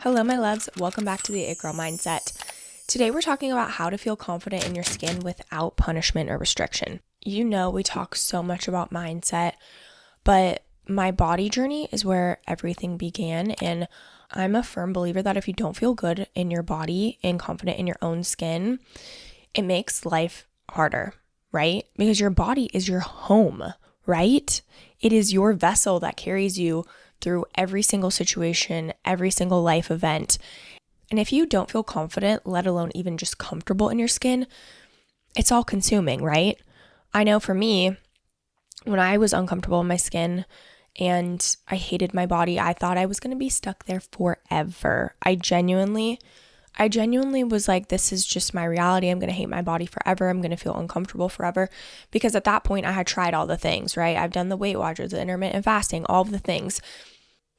Hello, my loves. Welcome back to the It Girl Mindset. Today, we're talking about how to feel confident in your skin without punishment or restriction. You know, we talk so much about mindset, but my body journey is where everything began. And I'm a firm believer that if you don't feel good in your body and confident in your own skin, it makes life harder, right? Because your body is your home, right? It is your vessel that carries you through every single situation, every single life event. And if you don't feel confident, let alone even just comfortable in your skin, it's all consuming, right? I know for me, when I was uncomfortable in my skin and I hated my body, I thought I was going to be stuck there forever. I genuinely was like, this is just my reality. I'm going to hate my body forever. I'm going to feel uncomfortable forever. Because at that point, I had tried all the things, right? I've done the Weight Watchers, the intermittent fasting, all of the things.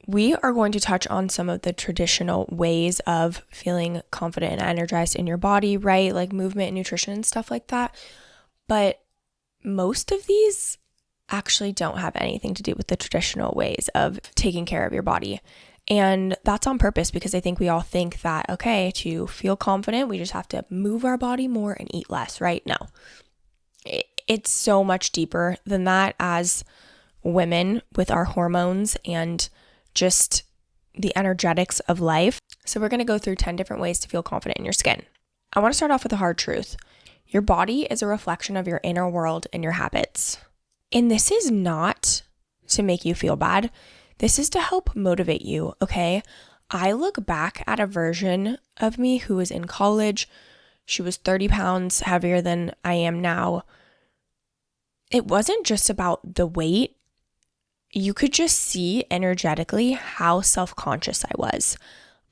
We are going to touch on some of the traditional ways of feeling confident and energized in your body, right? Like movement and nutrition and stuff like that. But most of these actually don't have anything to do with the traditional ways of taking care of your body. And that's on purpose because I think we all think that, okay, to feel confident, we just have to move our body more and eat less, right? No, it's so much deeper than that as women with our hormones and just the energetics of life. So we're going to go through 10 different ways to feel confident in your skin. I want to start off with a hard truth. Your body is a reflection of your inner world and your habits. And this is not to make you feel bad. This is to help motivate you, okay? I look back at a version of me who was in college. She was 30 pounds heavier than I am now. It wasn't just about the weight. You could just see energetically how self-conscious I was.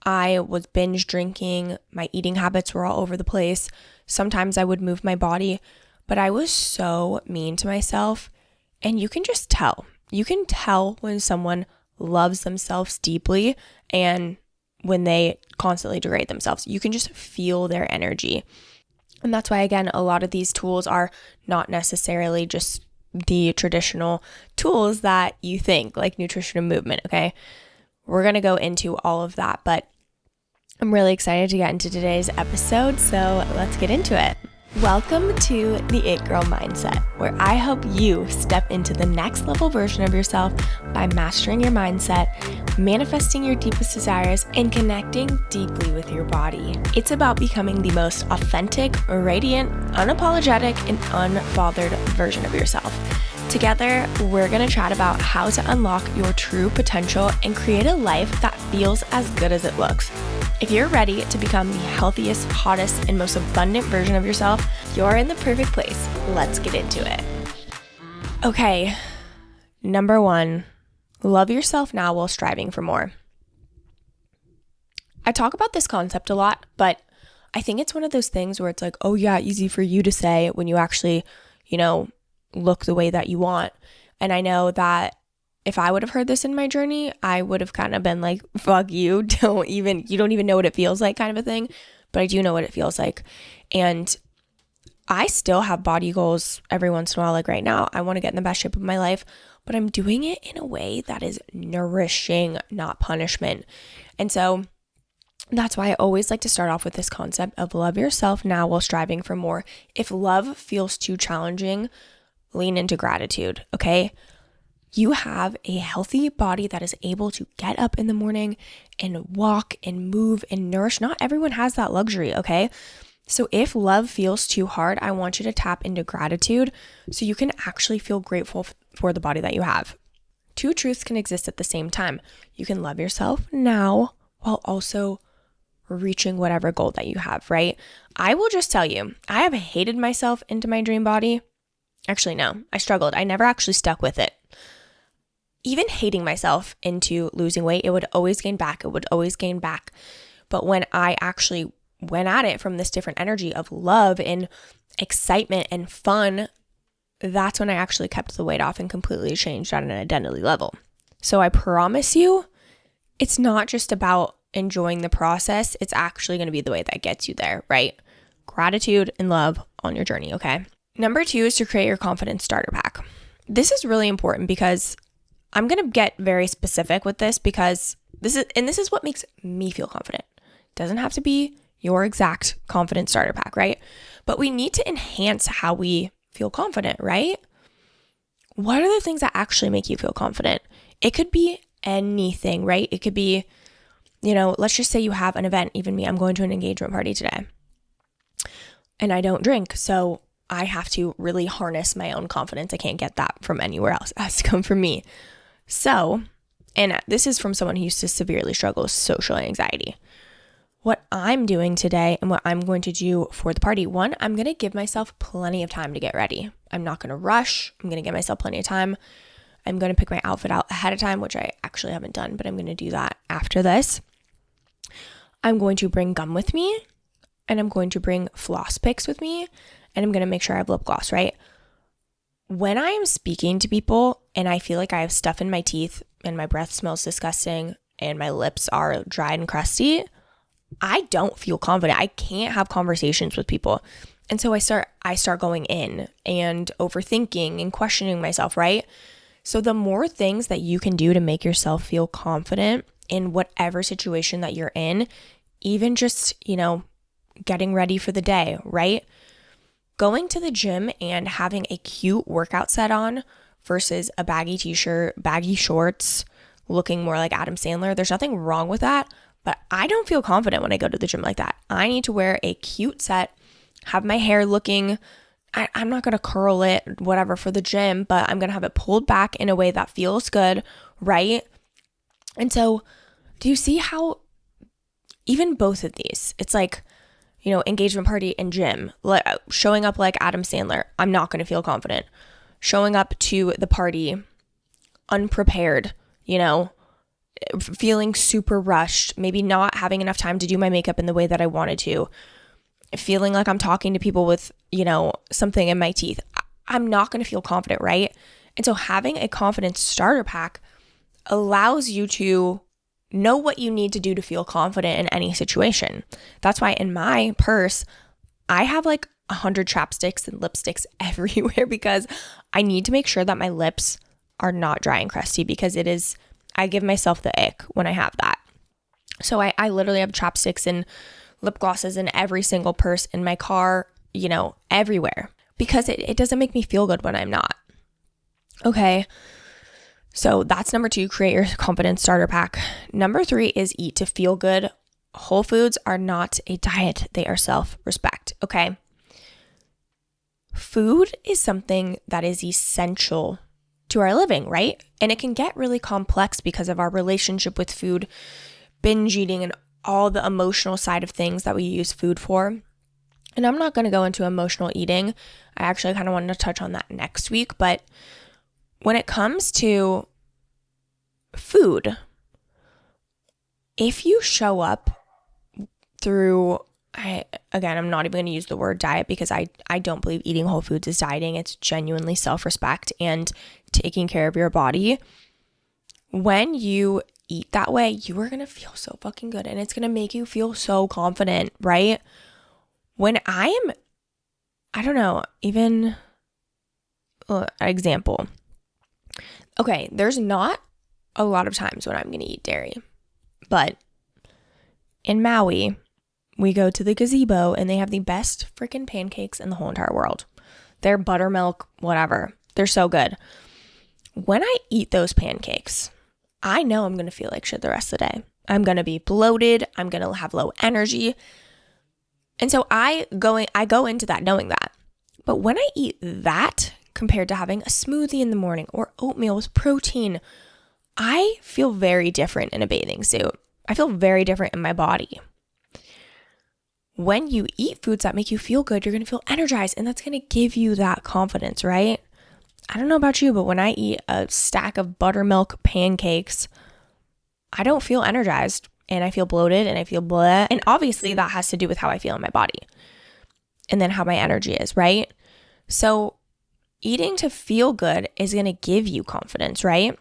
I was binge drinking. My eating habits were all over the place. Sometimes I would move my body, but I was so mean to myself. And you can just tell. You can tell when someone loves themselves deeply and when they constantly degrade themselves. You can just feel their energy. And that's why, again, a lot of these tools are not necessarily just the traditional tools that you think, like nutrition and movement, okay? We're going to go into all of that, but I'm really excited to get into today's episode, so let's get into it. Welcome to the It Girl Mindset, where I help you step into the next level version of yourself by mastering your mindset, manifesting your deepest desires, and connecting deeply with your body. It's about becoming the most authentic, radiant, unapologetic, and unbothered version of yourself. Together, we're going to chat about how to unlock your true potential and create a life that feels as good as it looks. If you're ready to become the healthiest, hottest, and most abundant version of yourself, you're in the perfect place. Let's get into it. Okay, number 1, love yourself now while striving for more. I talk about this concept a lot, but I think it's one of those things where it's like, oh yeah, easy for you to say when you actually, look the way that you want. And I know that if I would have heard this in my journey, I would have kind of been like, fuck you, you don't even know what it feels like kind of a thing. But I do know what it feels like. And I still have body goals every once in a while. Like right now, I want to get in the best shape of my life, but I'm doing it in a way that is nourishing, not punishment. And so that's why I always like to start off with this concept of love yourself now while striving for more. If love feels too challenging, lean into gratitude, okay? You have a healthy body that is able to get up in the morning and walk and move and nourish. Not everyone has that luxury, okay? So if love feels too hard, I want you to tap into gratitude so you can actually feel grateful for the body that you have. 2 truths can exist at the same time. You can love yourself now while also reaching whatever goal that you have, right? I will just tell you, I have hated myself into my dream body. Actually, no, I struggled. I never actually stuck with it. Even hating myself into losing weight, it would always gain back. But when I actually went at it from this different energy of love and excitement and fun, that's when I actually kept the weight off and completely changed on an identity level. So I promise you, it's not just about enjoying the process. It's actually going to be the way that gets you there, right? Gratitude and love on your journey, okay? Number 2 is to create your confidence starter pack. This is really important because I'm going to get very specific with this because This is what makes me feel confident. Doesn't have to be your exact confidence starter pack, right? But we need to enhance how we feel confident, right? What are the things that actually make you feel confident? It could be anything, right? It could be, let's just say you have an event. Even me, I'm going to an engagement party today. And I don't drink, so I have to really harness my own confidence. I can't get that from anywhere else. It has to come from me. So, and this is from someone who used to severely struggle with social anxiety. What I'm doing today and what I'm going to do for the party, one, I'm going to give myself plenty of time to get ready. I'm not going to rush. I'm going to give myself plenty of time. I'm going to pick my outfit out ahead of time, which I actually haven't done, but I'm going to do that after this. I'm going to bring gum with me, and I'm going to bring floss picks with me, and I'm going to make sure I have lip gloss, right? When I am speaking to people and I feel like I have stuff in my teeth and my breath smells disgusting and my lips are dry and crusty, I don't feel confident. I can't have conversations with people. And so I start going in and overthinking and questioning myself, right? So the more things that you can do to make yourself feel confident in whatever situation that you're in, even just, getting ready for the day, right? Going to the gym and having a cute workout set on versus a baggy t-shirt, baggy shorts, looking more like Adam Sandler. There's nothing wrong with that, but I don't feel confident when I go to the gym like that. I need to wear a cute set, have my hair looking, I'm not going to curl it, whatever, for the gym, but I'm going to have it pulled back in a way that feels good, right? And so do you see how even both of these, it's like, engagement party and gym, showing up like Adam Sandler, I'm not going to feel confident. Showing up to the party unprepared, feeling super rushed, maybe not having enough time to do my makeup in the way that I wanted to, feeling like I'm talking to people with, something in my teeth. I'm not going to feel confident, right? And so having a confidence starter pack allows you to know what you need to do to feel confident in any situation. That's why in my purse, I have like 100 chapsticks and lipsticks everywhere because I need to make sure that my lips are not dry and crusty because I give myself the ick when I have that. So I literally have chapsticks and lip glosses in every single purse in my car, everywhere because it doesn't make me feel good when I'm not. Okay. So that's number 2, create your confidence starter pack. Number 3 is eat to feel good. Whole foods are not a diet. They are self-respect. Okay. Food is something that is essential to our living, right? And it can get really complex because of our relationship with food, binge eating, and all the emotional side of things that we use food for. And I'm not going to go into emotional eating. I actually kind of wanted to touch on that next week, but when it comes to food, if you show up through, I'm not even going to use the word diet because I don't believe eating whole foods is dieting. It's genuinely self-respect and taking care of your body. When you eat that way, you are going to feel so fucking good and it's going to make you feel so confident, right? When example. Okay, there's not a lot of times when I'm going to eat dairy, but in Maui, we go to the gazebo and they have the best freaking pancakes in the whole entire world. They're buttermilk, whatever. They're so good. When I eat those pancakes, I know I'm going to feel like shit the rest of the day. I'm going to be bloated. I'm going to have low energy. And so I go into that knowing that. But when I eat that compared to having a smoothie in the morning or oatmeal with protein, I feel very different in a bathing suit. I feel very different in my body. When you eat foods that make you feel good, you're going to feel energized, and that's going to give you that confidence, right? I don't know about you, but when I eat a stack of buttermilk pancakes, I don't feel energized, and I feel bloated, and I feel blah. And obviously that has to do with how I feel in my body and then how my energy is, right? So eating to feel good is going to give you confidence, right?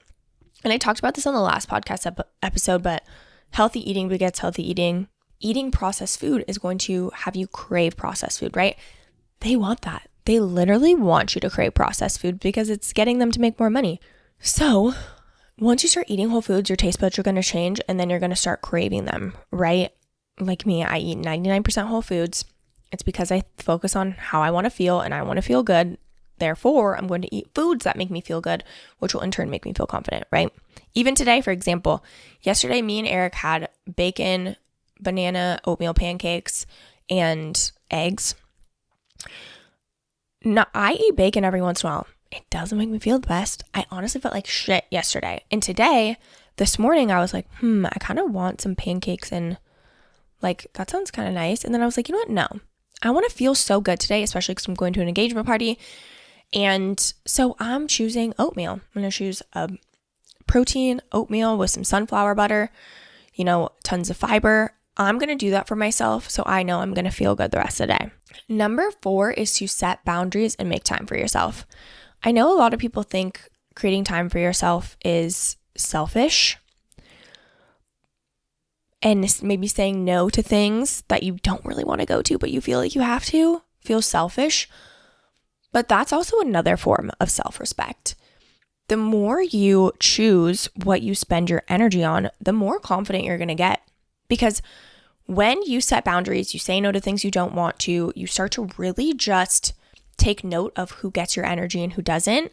And I talked about this on the last podcast episode, but healthy eating begets healthy eating. Eating processed food is going to have you crave processed food, right? They want that. They literally want you to crave processed food because it's getting them to make more money. So once you start eating whole foods, your taste buds are going to change, and then you're going to start craving them, right? Like me, I eat 99% whole foods. It's because I focus on how I want to feel, and I want to feel good. Therefore, I'm going to eat foods that make me feel good, which will in turn make me feel confident, right? Even today, for example, yesterday, me and Eric had bacon, banana, oatmeal pancakes, and eggs. Now, I eat bacon every once in a while. It doesn't make me feel the best. I honestly felt like shit yesterday. And today, this morning, I was like, I kind of want some pancakes, and like, that sounds kind of nice. And then I was like, you know what? No, I want to feel so good today, especially because I'm going to an engagement party. And so I'm choosing oatmeal. I'm going to choose a protein oatmeal with some sunflower butter, tons of fiber. I'm going to do that for myself, so I know I'm going to feel good the rest of the day. Number 4 is to set boundaries and make time for yourself. I know a lot of people think creating time for yourself is selfish and maybe saying no to things that you don't really want to go to, but you feel like you have to, feel selfish. But that's also another form of self-respect. The more you choose what you spend your energy on, the more confident you're going to get. Because when you set boundaries, you say no to things you don't want to, you start to really just take note of who gets your energy and who doesn't.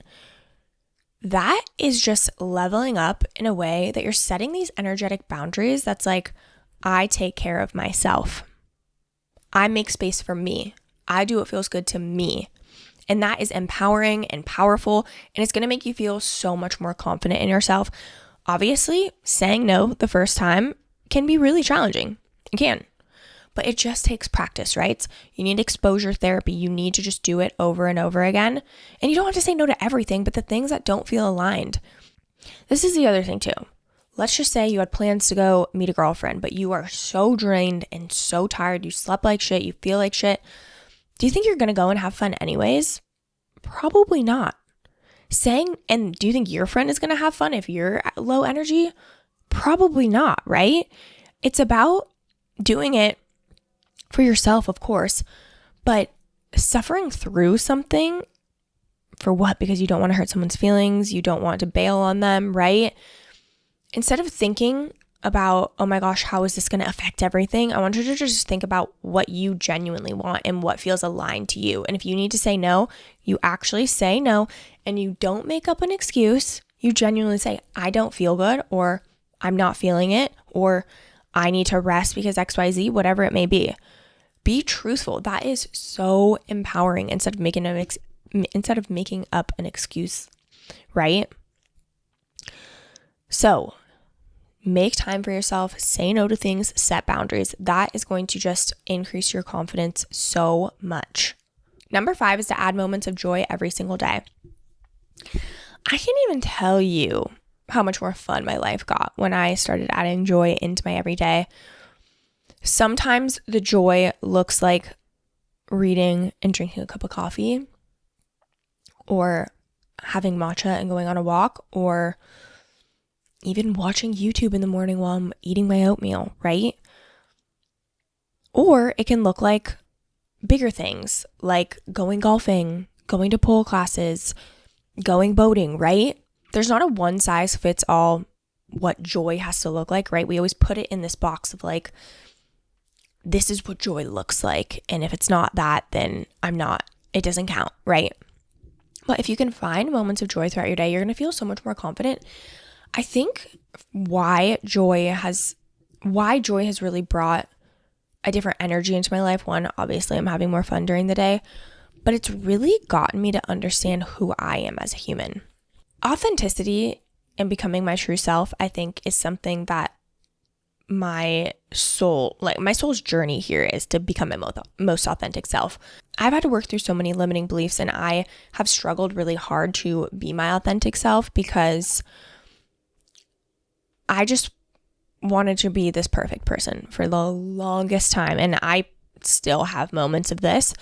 That is just leveling up in a way that you're setting these energetic boundaries that's like, I take care of myself. I make space for me. I do what feels good to me. And that is empowering and powerful, and it's going to make you feel so much more confident in yourself. Obviously, saying no the first time can be really challenging. It can. But it just takes practice, right? You need exposure therapy. You need to just do it over and over again. And you don't have to say no to everything, but the things that don't feel aligned. This is the other thing too. Let's just say you had plans to go meet a girlfriend, but you are so drained and so tired. You slept like shit. You feel like shit. Do you think you're going to go and have fun anyways? Probably not. And do you think your friend is going to have fun if you're low energy? Probably not, right? It's about doing it for yourself, of course, but suffering through something for what? Because you don't want to hurt someone's feelings. You don't want to bail on them, right? Instead of thinking about, oh my gosh, how is this going to affect everything? I want you to just think about what you genuinely want and what feels aligned to you. And if you need to say no, you actually say no, and you don't make up an excuse. You genuinely say, I don't feel good, or I'm not feeling it, or I need to rest because XYZ, whatever it may be. Be truthful. That is so empowering instead of making up an excuse, right? So make time for yourself, say no to things, set boundaries. That is going to just increase your confidence so much. Number 5 is to add moments of joy every single day. I can't even tell you how much more fun my life got when I started adding joy into my everyday. Sometimes the joy looks like reading and drinking a cup of coffee, or having matcha and going on a walk, or even watching YouTube in the morning while I'm eating my oatmeal, right? Or it can look like bigger things, like going golfing, going to pole classes, going boating, right? There's not a one size fits all what joy has to look like, right? We always put it in this box of like, this is what joy looks like. And if it's not that, then it doesn't count, right? But if you can find moments of joy throughout your day, you're going to feel so much more confident. I think why joy has really brought a different energy into my life. One, obviously I'm having more fun during the day, but it's really gotten me to understand who I am as a human. Authenticity and becoming my true self, I think, is something that my soul's journey here is to become my most authentic self. I've had to work through so many limiting beliefs, and I have struggled really hard to be my authentic self because I just wanted to be this perfect person for the longest time. And I still have moments of this,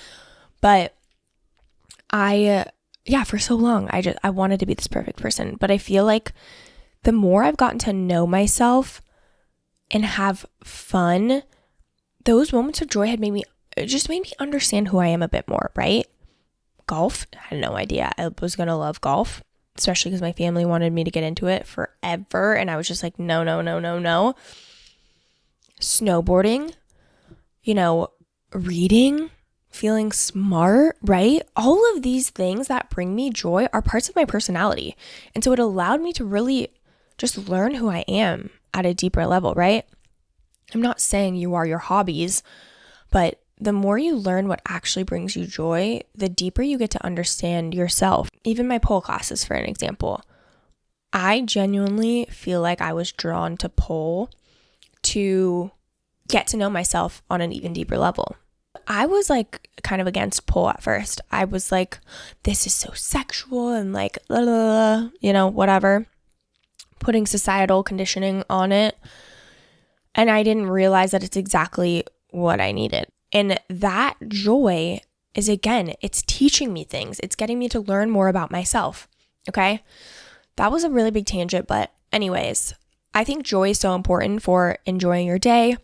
but for so long, I wanted to be this perfect person. But I feel like the more I've gotten to know myself and have fun, those moments of joy made me understand who I am a bit more, right? Golf, I had no idea I was going to love golf. especially because my family wanted me to get into it forever. And I was just like, no, no, no, no, no. Snowboarding, reading, feeling smart, right? All of these things that bring me joy are parts of my personality. And so it allowed me to really just learn who I am at a deeper level, right? I'm not saying you are your hobbies, but the more you learn what actually brings you joy, the deeper you get to understand yourself. Even my pole classes, for an example. I genuinely feel like I was drawn to pole to get to know myself on an even deeper level. I was like kind of against pole at first. I was like, this is so sexual and like, whatever, putting societal conditioning on it. And I didn't realize that it's exactly what I needed. And that joy is, again, it's teaching me things. It's getting me to learn more about myself. Okay. That was a really big tangent, but anyways, I think joy is so important for enjoying your day.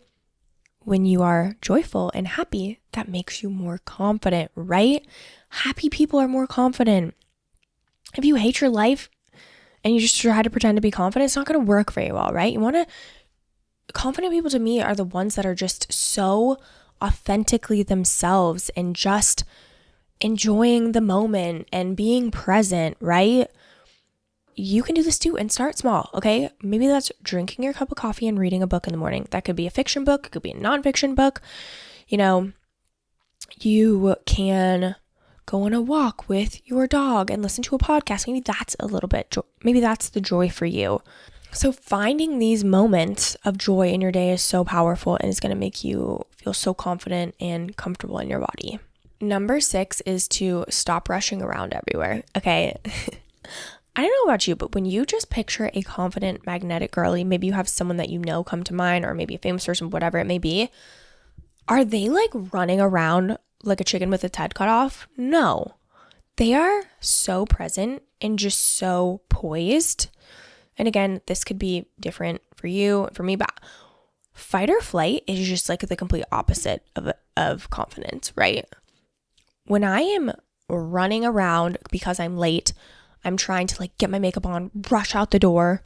When you are joyful and happy, that makes you more confident, right? Happy people are more confident. If you hate your life and you just try to pretend to be confident, it's not going to work very well, right? Confident people to me are the ones that are just so authentically themselves and just enjoying the moment and being present, right? You can do this too and start small, okay? Maybe that's drinking your cup of coffee and reading a book in the morning. That could be a fiction book. It could be a nonfiction book. You can go on a walk with your dog and listen to a podcast. Maybe that's maybe that's the joy for you. So finding these moments of joy in your day is so powerful and it's going to make you feel so confident and comfortable in your body. Number 6 is to stop rushing around everywhere, okay? I don't know about you, but when you just picture a confident, magnetic girly, maybe you have someone that you know come to mind, or maybe a famous person, whatever it may be, are they like running around like a chicken with its head cut off? No. They are so present and just so poised. And again, this could be different for you, for me, but fight or flight is just like the complete opposite of confidence, right? When I am running around because I'm late, I'm trying to like get my makeup on, rush out the door,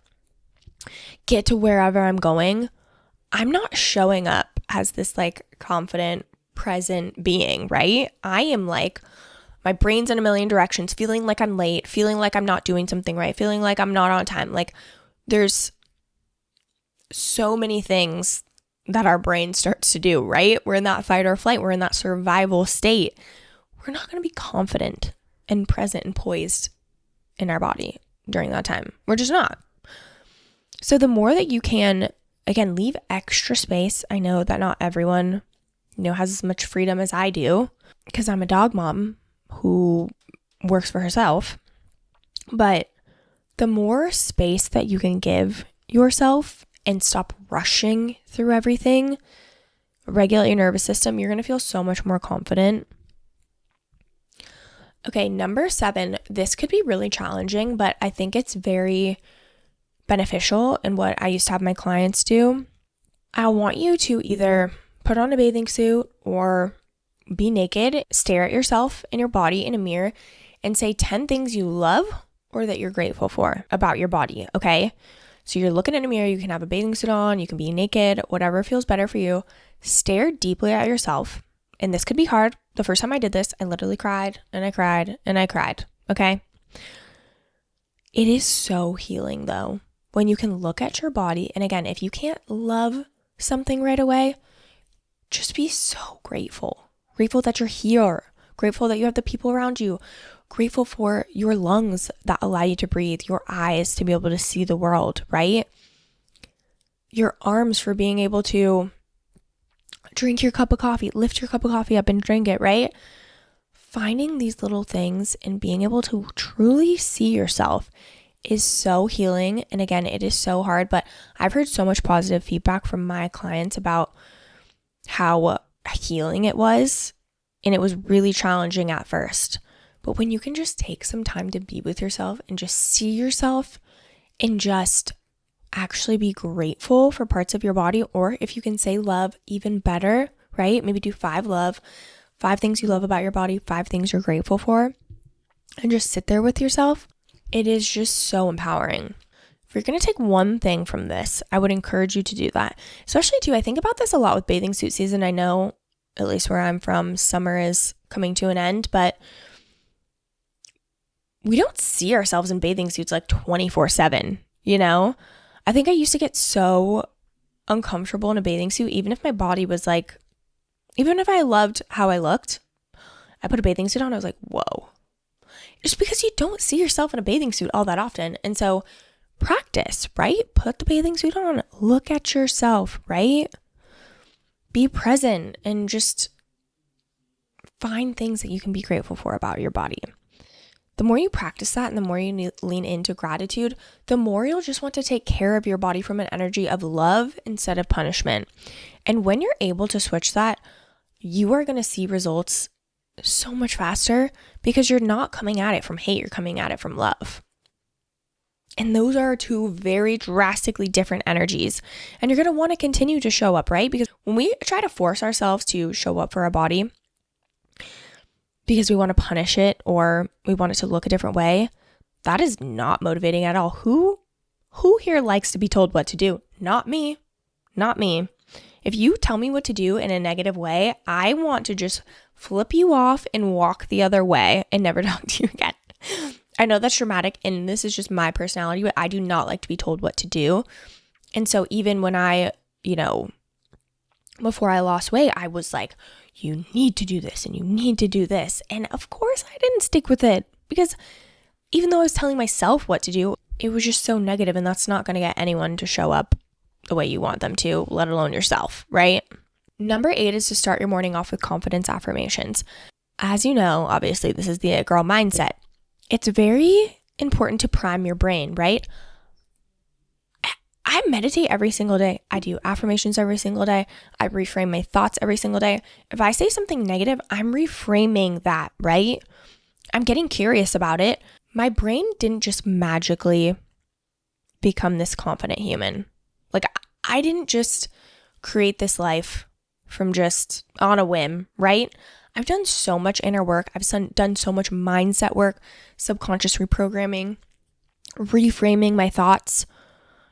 get to wherever I'm going. I'm not showing up as this like confident, present being, right? I am like, my brain's in a million directions, feeling like I'm late, feeling like I'm not doing something right, feeling like I'm not on time. Like there's so many things that our brain starts to do, right? We're in that fight or flight. We're in that survival state. We're not going to be confident and present and poised in our body during that time. We're just not. So the more that you can, again, leave extra space. I know that not everyone, has as much freedom as I do because I'm a dog mom who works for herself. But the more space that you can give yourself and stop rushing through everything, regulate your nervous system, you're going to feel so much more confident. Okay, number 7, this could be really challenging, but I think it's very beneficial in what I used to have my clients do. I want you to either put on a bathing suit or be naked, stare at yourself and your body in a mirror and say 10 things you love or that you're grateful for about your body, okay? So you're looking in a mirror, you can have a bathing suit on, you can be naked, whatever feels better for you. Stare deeply at yourself. And this could be hard. The first time I did this, I literally cried and I cried and I cried, okay? It is so healing though, when you can look at your body. And again, if you can't love something right away, just be so grateful. Grateful that you're here. Grateful that you have the people around you. Grateful for your lungs that allow you to breathe, your eyes to be able to see the world, right? Your arms for being able to drink your cup of coffee, lift your cup of coffee up and drink it, right? Finding these little things and being able to truly see yourself is so healing. And again, it is so hard, but I've heard so much positive feedback from my clients about how healing it was. And it was really challenging at first. But when you can just take some time to be with yourself and just see yourself and just actually be grateful for parts of your body, or if you can say love, even better, right? Maybe do 5 things you love about your body, 5 things you're grateful for, and just sit there with yourself. It is just so empowering. If you're going to take one thing from this, I would encourage you to do that. Especially too, I think about this a lot with bathing suit season. I know, at least where I'm from, summer is coming to an end, but we don't see ourselves in bathing suits like 24/7, you know? I think I used to get so uncomfortable in a bathing suit, even if my body was like, even if I loved how I looked, I put a bathing suit on, I was like, whoa. It's because you don't see yourself in a bathing suit all that often. And so practice, right? Put the bathing suit on, look at yourself, right? Be present and just find things that you can be grateful for about your body. The more you practice that and the more you lean into gratitude, the more you'll just want to take care of your body from an energy of love instead of punishment. And when you're able to switch that, you are going to see results so much faster because you're not coming at it from hate, you're coming at it from love. And those are two very drastically different energies. And you're going to want to continue to show up, right? Because when we try to force ourselves to show up for our body, because we want to punish it or we want it to look a different way, that is not motivating at all. Who here likes to be told what to do? Not me. Not me. If you tell me what to do in a negative way, I want to just flip you off and walk the other way and never talk to you again. I know that's dramatic and this is just my personality, but I do not like to be told what to do. And so even when I, before I lost weight, I was like, you need to do this and you need to do this. And of course I didn't stick with it because even though I was telling myself what to do, it was just so negative, and that's not going to get anyone to show up the way you want them to, let alone yourself, right? Number 8 is to start your morning off with confidence affirmations. As you know, obviously this is the It Girl mindset. It's very important to prime your brain, right? I meditate every single day. I do affirmations every single day. I reframe my thoughts every single day. If I say something negative, I'm reframing that, right? I'm getting curious about it. My brain didn't just magically become this confident human. Like, I didn't just create this life from just on a whim, right? I've done so much inner work. I've done so much mindset work, subconscious reprogramming, reframing my thoughts,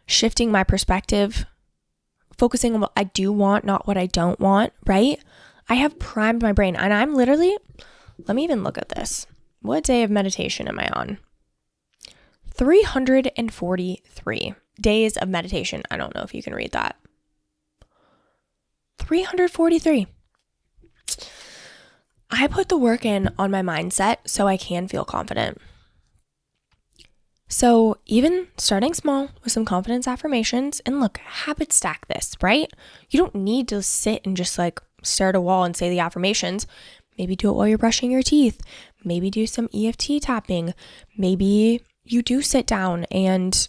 shifting my perspective, focusing on what I do want, not what I don't want, right? I have primed my brain, and I'm literally, let me even look at this. What day of meditation am I on? 343 days of meditation. I don't know if you can read that. 343. I put the work in on my mindset so I can feel confident. So even starting small with some confidence affirmations, and look, habit stack this, right? You don't need to sit and just like stare at a wall and say the affirmations. Maybe do it while you're brushing your teeth. Maybe do some EFT tapping. Maybe you do sit down and,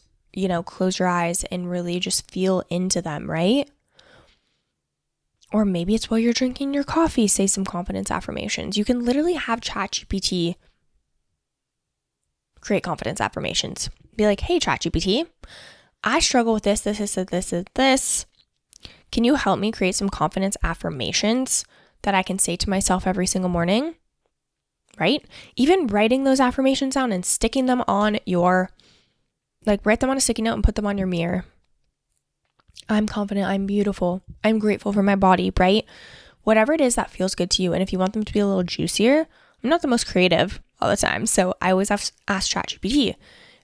close your eyes and really just feel into them, right? Or maybe it's while you're drinking your coffee, say some confidence affirmations. You can literally have ChatGPT create confidence affirmations. Be like, hey, ChatGPT, I struggle with this. Can you help me create some confidence affirmations that I can say to myself every single morning? Right? Even writing those affirmations down and sticking them on write them on a sticky note and put them on your mirror. I'm confident, I'm beautiful, I'm grateful for my body, right? Whatever it is that feels good to you. And if you want them to be a little juicier, I'm not the most creative all the time. So I always have to ask ChatGPT,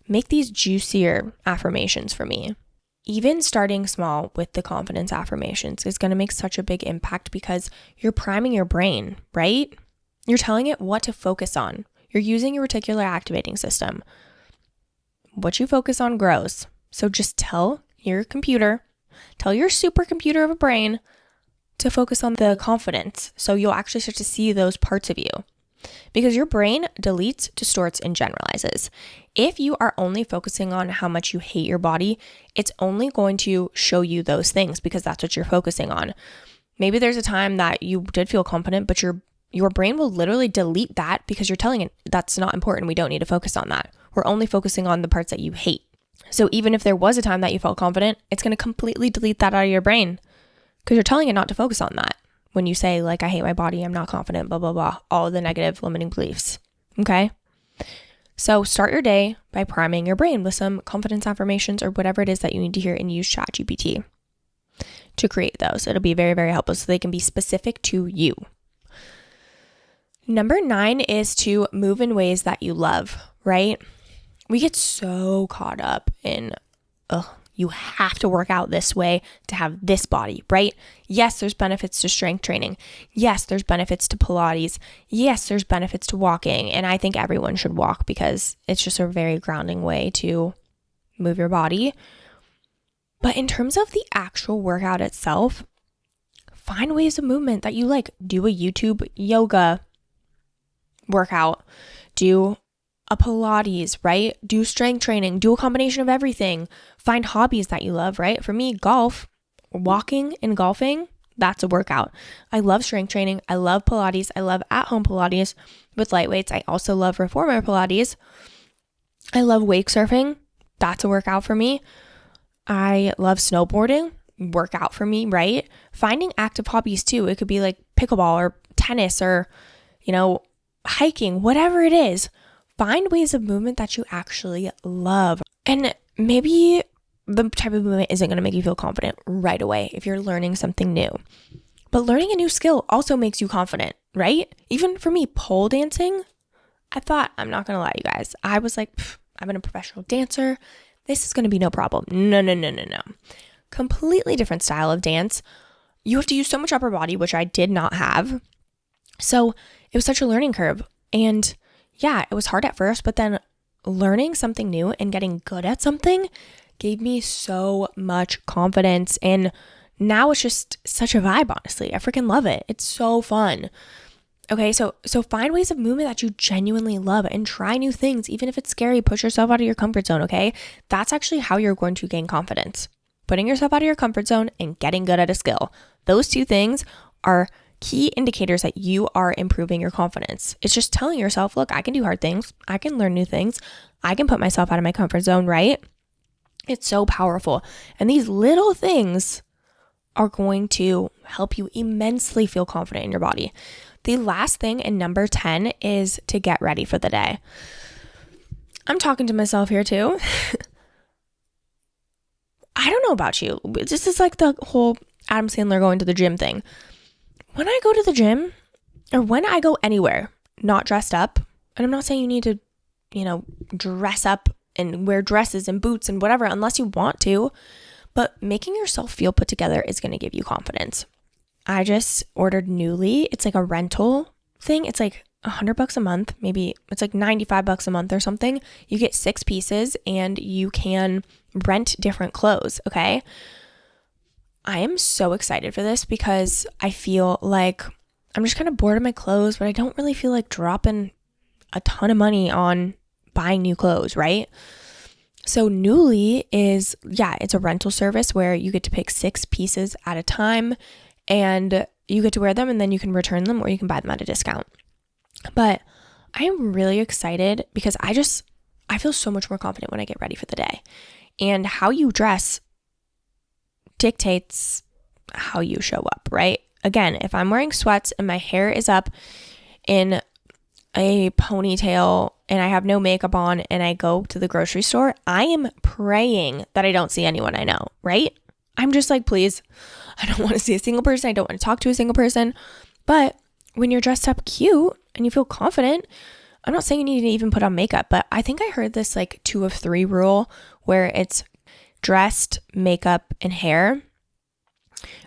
make these juicier affirmations for me. Even starting small with the confidence affirmations is going to make such a big impact because you're priming your brain, right? You're telling it what to focus on. You're using your reticular activating system. What you focus on grows. So just tell your supercomputer of a brain to focus on the confidence. So you'll actually start to see those parts of you. Because your brain deletes, distorts, and generalizes. If you are only focusing on how much you hate your body, it's only going to show you those things because that's what you're focusing on. Maybe there's a time that you did feel confident, but your brain will literally delete that because you're telling it that's not important. We don't need to focus on that. We're only focusing on the parts that you hate. So even if there was a time that you felt confident, it's going to completely delete that out of your brain because you're telling it not to focus on that. When you say I hate my body, I'm not confident, blah, blah, blah, all the negative limiting beliefs. Okay. So start your day by priming your brain with some confidence affirmations or whatever it is that you need to hear, and use ChatGPT to create those. It'll be very, very helpful so they can be specific to you. Number 9 is to move in ways that you love, right? We get so caught up in, you have to work out this way to have this body, right? Yes, there's benefits to strength training. Yes, there's benefits to Pilates. Yes, there's benefits to walking. And I think everyone should walk because it's just a very grounding way to move your body. But in terms of the actual workout itself, find ways of movement that you like. Do a YouTube yoga workout. Do a Pilates, right? Do strength training, do a combination of everything. Find hobbies that you love, right? For me, golf, walking and golfing, that's a workout. I love strength training. I love Pilates. I love at-home Pilates with light weights. I also love reformer Pilates. I love wake surfing. That's a workout for me. I love snowboarding, workout for me, right? Finding active hobbies too. It could be like pickleball or tennis or, hiking, whatever it is. Find ways of movement that you actually love. And maybe the type of movement isn't going to make you feel confident right away if you're learning something new. But learning a new skill also makes you confident, right? Even for me, pole dancing, I thought, I'm not going to lie, you guys. I was like, I've been a professional dancer. This is going to be no problem. No. Completely different style of dance. You have to use so much upper body, which I did not have. So it was such a learning curve. And yeah, it was hard at first, but then learning something new and getting good at something gave me so much confidence. And now it's just such a vibe, honestly. I freaking love it. It's so fun. Okay, so find ways of movement that you genuinely love and try new things. Even if it's scary, push yourself out of your comfort zone, okay? That's actually how you're going to gain confidence. Putting yourself out of your comfort zone and getting good at a skill. Those two things are key indicators that you are improving your confidence. It's just telling yourself, look, I can do hard things. I can learn new things. I can put myself out of my comfort zone, right? It's so powerful. And these little things are going to help you immensely feel confident in your body. The last thing, and number 10, is to get ready for the day. I'm talking to myself here too. I don't know about you. This is like the whole Adam Sandler going to the gym thing. When I go to the gym, or when I go anywhere not dressed up, and I'm not saying you need to, dress up and wear dresses and boots and whatever, unless you want to, but making yourself feel put together is going to give you confidence. I just ordered Newly. It's like a rental thing. It's like $100 a month. Maybe it's like $95 a month or something. You get 6 pieces and you can rent different clothes. Okay. I am so excited for this because I feel like I'm just kind of bored of my clothes, but I don't really feel like dropping a ton of money on buying new clothes, right? So Newly is, it's a rental service where you get to pick 6 pieces at a time and you get to wear them and then you can return them or you can buy them at a discount. But I am really excited because I feel so much more confident when I get ready for the day. And how you dress dictates how you show up, right? Again, if I'm wearing sweats and my hair is up in a ponytail and I have no makeup on and I go to the grocery store, I am praying that I don't see anyone I know, right? I'm just like, please, I don't want to see a single person. I don't want to talk to a single person. But when you're dressed up cute and you feel confident, I'm not saying you need to even put on makeup, but I think I heard this like 2 of 3 rule where it's dressed, makeup, and hair.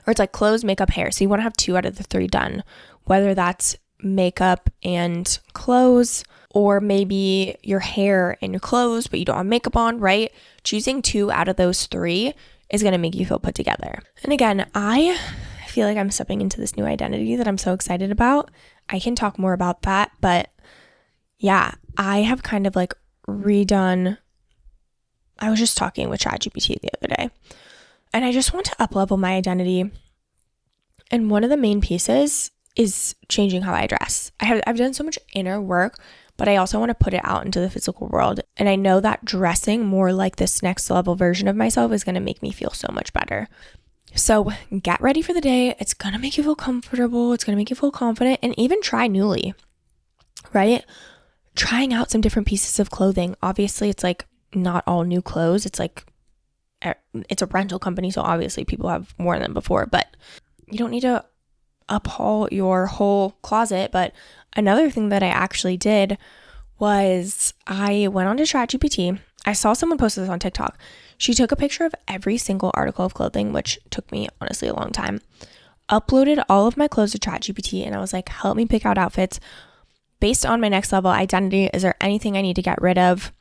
Or it's like clothes, makeup, hair. So you want to have 2 out of the 3 done, whether that's makeup and clothes, or maybe your hair and your clothes, but you don't have makeup on, right? Choosing 2 out of those 3 is going to make you feel put together. And again, I feel like I'm stepping into this new identity that I'm so excited about. I can talk more about that, but yeah, I have kind of like redone. I was just talking with ChatGPT the other day, and I just want to up-level my identity. And one of the main pieces is changing how I dress. I've done so much inner work, but I also want to put it out into the physical world. And I know that dressing more like this next level version of myself is going to make me feel so much better. So get ready for the day. It's going to make you feel comfortable. It's going to make you feel confident, and even try Newly, right? trying out some different pieces of clothing. Obviously, it's like not all new clothes. It's like, it's a rental company, so obviously people have more than before, but you don't need to uphaul your whole closet. But another thing that I actually did was I went on to ChatGPT. I saw someone post this on TikTok. She took a picture of every single article of clothing, which took me honestly a long time, uploaded all of my clothes to ChatGPT, and I was like, help me pick out outfits based on my next level identity. Is there anything I need to get rid of?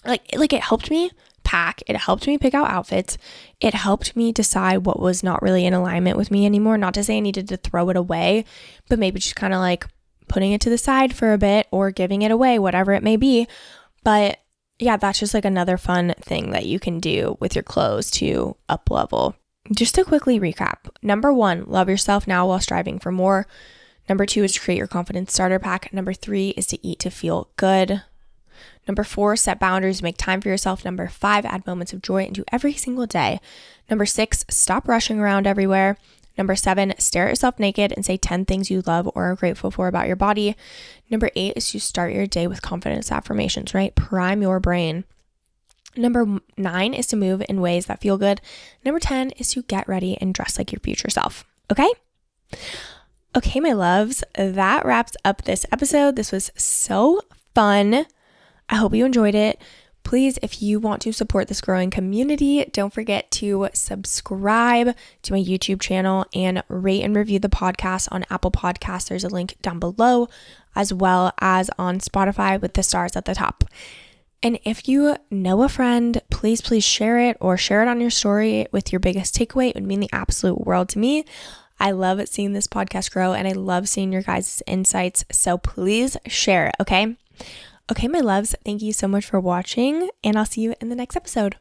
Like it helped me pack. It helped me pick out outfits. It helped me decide what was not really in alignment with me anymore. Not to say I needed to throw it away, but maybe just kind of like putting it to the side for a bit or giving it away, whatever it may be. But yeah, that's just like another fun thing that you can do with your clothes to up level. Just to quickly recap. Number 1, love yourself now while striving for more. Number 2 is to create your confidence starter pack. Number 3 is to eat to feel good. Number 4, set boundaries, make time for yourself. Number 5, add moments of joy into every single day. Number 6, stop rushing around everywhere. Number 7, stare at yourself naked and say 10 things you love or are grateful for about your body. Number 8 is to start your day with confidence affirmations, right? Prime your brain. Number 9 is to move in ways that feel good. Number 10 is to get ready and dress like your future self. Okay? Okay, my loves, that wraps up this episode. This was so fun. I hope you enjoyed it. Please, if you want to support this growing community, don't forget to subscribe to my YouTube channel and rate and review the podcast on Apple Podcasts. There's a link down below, as well as on Spotify with the stars at the top. And if you know a friend, please share it or share it on your story with your biggest takeaway. It would mean the absolute world to me. I love seeing this podcast grow and I love seeing your guys' insights. So please share it, okay? Okay, my loves, thank you so much for watching and I'll see you in the next episode.